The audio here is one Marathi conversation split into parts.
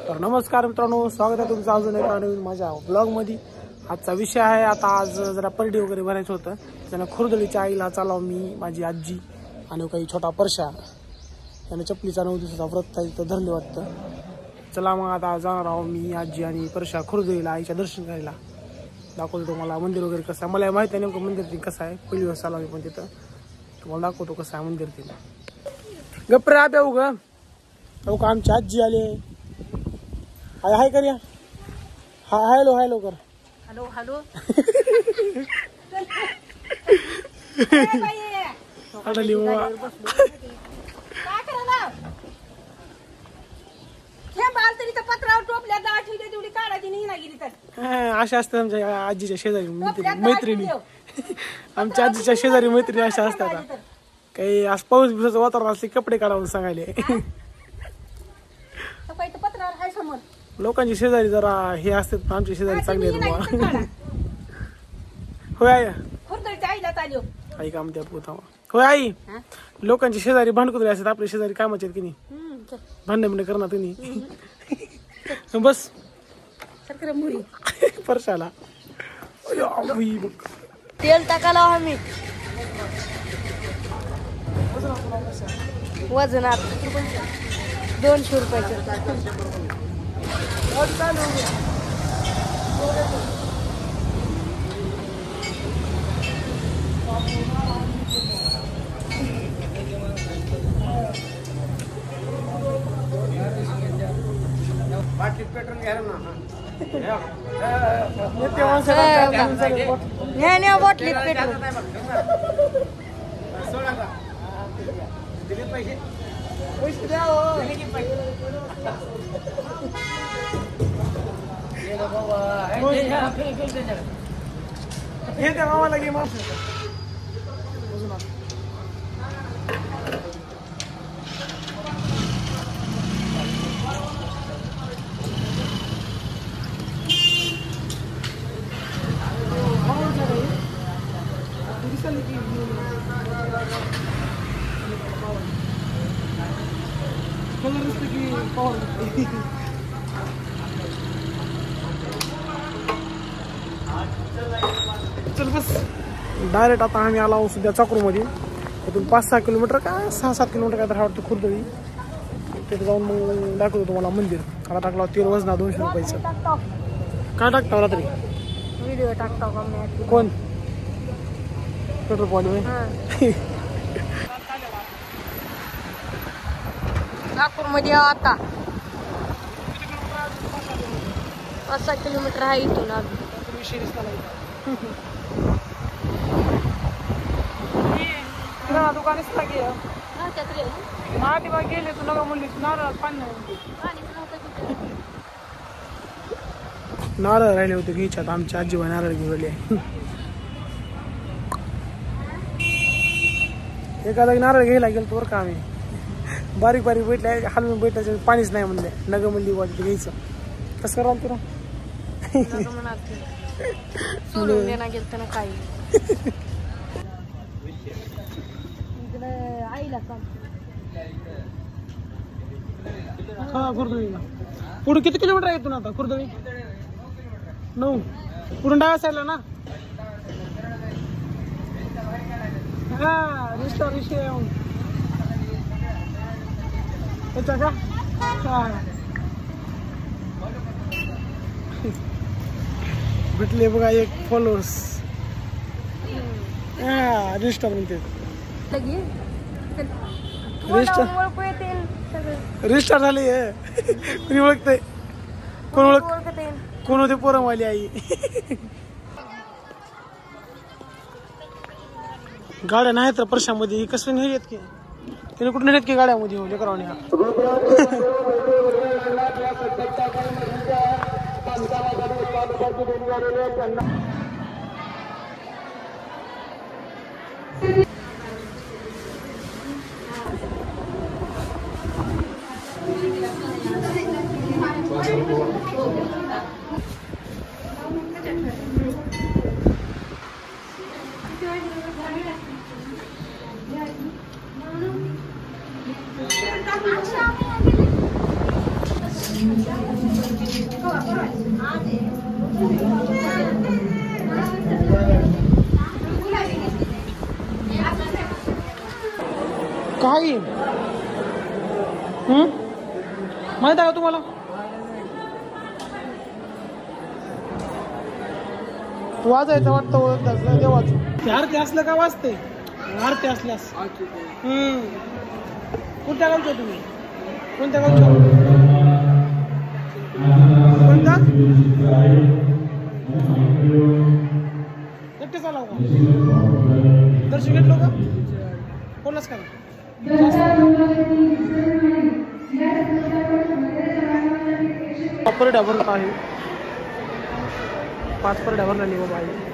तर नमस्कार मित्रांनो, स्वागत आहे तुमचं अजून एका नवीन माझ्या ब्लॉगमध्ये। आजचा विषय आहे, आता आज जरा परडी वगैरे भरायचं होतं, त्यानं खुर्दळीच्या आईला चालाव मी, माझी आजी आणि काही छोटा परशा याने चपलीचा 9 दिवसाचा व्रत आहे तर धरले वाटतं। चला मग आता जाणार आहो मी, आजी आणि परशा खुर्दळीला आईच्या दर्शन करायला। दाखवतो तुम्हाला मंदिर वगैरे कसं आहे, मला माहिती आहे नेमकं मंदिर ते कसं आहे, पहिली वेळेस आला मी पण तिथं, तुम्हाला दाखवतो कसं आहे मंदिर ते। गप्रे आब्या उगा हो का, आमची आजी आले। हाय हाय कर या, हाय हॅलो हॅलो कर, हॅलो हॅलो अडली बाबा अशा असतात आमच्या आजीच्या शेजारी मैत्रिणी, आमच्या आजीच्या शेजारी मैत्रिणी अशा असतात। काही आज पाऊस बिसाचं वातावरण असले कपडे काढावून सांगायले। लोकांची शेजारी जरा हे असतात, आमच्या शेजारी चांगले आहेत। होय आई, आई काम त्या पोता होय आई, लोकांची शेजारी भांडकुदरी असतात, आपल्या शेजारी कामाचे की नाही, भांडण बिंड करणार तुम्ही बस परशाला तेल टाकायला आम्ही वजनात 200 रुपयाचे। पेट्रोल घ्या ना, बॉटलीत पेट्रोल पैसे द्या हो। हे द्या मामाला घे मग। चल बस डायरेक्ट आता आम्ही आलो सध्या चाकरूमध्ये, इथून 5-6 किलोमीटर का 6-7 किलोमीटर काय तर वाटतं खुर्दळी, तिथे जाऊन मग दाखवतो तुम्हाला मंदिर। आता टाकला तेल वजना 200 रुपयाचं। काय टाकता मला तरी व्हिडिओ टाकतो का कोण पेट्रोल पॉइंट नागपूरमध्ये आता 5-6 किलोमीटर आहे इथून दुकानच गेले तू नका म्हणली नारळ राहिले होते घ्यायच्यात, आमची आजीबाई नारळ घेऊन राहिले। एखादा नारळ घ्यायला गेलो बरं का आम्ही, बारीक बारीक भेटले हलवून भेटायचं, पाणीच नाही म्हणले, नग म्हणली वाटत घ्यायचं, कसं करावं तुला सोडून देणार गेलं तर काही आईला हा खुर्दळीला पुढे किती किलोमीटर आहे इथून आता खुर्दळी? 9 पुढून डाव्या साईडला ना, हा रिस्टॉर विषय त्याचा का भेटले बघा एक फॉलोअर्स, हा रिस्टॉर म्हणते, रिस्टार झाली कुणी ओळखतंय, कोण होते पोरमवाली आई। गाड्या नाहीत तर परशामध्ये कसं नाही येत की, तिने कुठे नेत की गाड्यामध्ये हो लेकरावणी हा काही माहित आहे का तुम्हाला? वाजायचं वाटतं ओळखताच नाही देवाचं. आरती असलं का वाजते? आरती असल्यास. कोणत्या गावच्या तुम्ही? कोणत्या गावच्या? कोणता? एकटे चालाव का? दर्शन घेतलो का? कोणाच का? परड्या भरत आहे. 5 परड्या भरलेली बाबा आहे.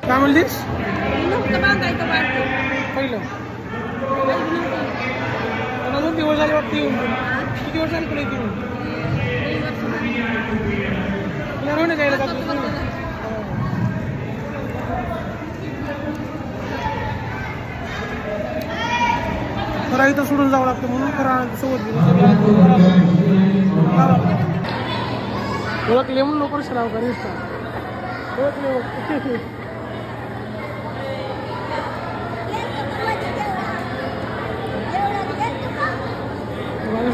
काय म्हणलीस? पहिलं 2 दिवस झाले वाटते येऊन. किती दिवस झाले तुला येऊन? तुला रोहणे जायला का? खरा इथं सोडून जावं लागतं म्हणून खरा सोबत ओळखले म्हणून लवकर सराव करीत ओळखले.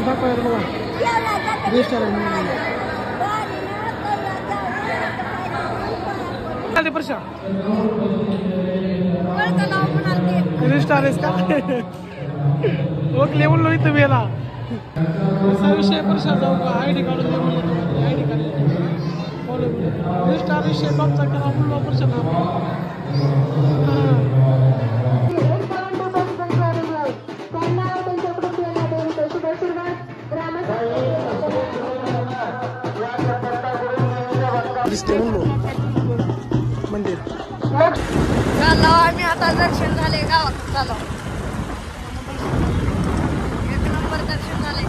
दाखवायला बघा परशा रजिस्टर आहेस का? ओळखले म्हणलो इथं वेळा असा विषय परशा जाऊ का? ID काढून दे म्हणलं. ID काढून रजिस्टर विषय टॉपचा करा म्हणलो परशा नाव. मंदिर चाललो आम्ही आता. दर्शन झाले गावात. चाललो. 1 नंबर दर्शन झाले.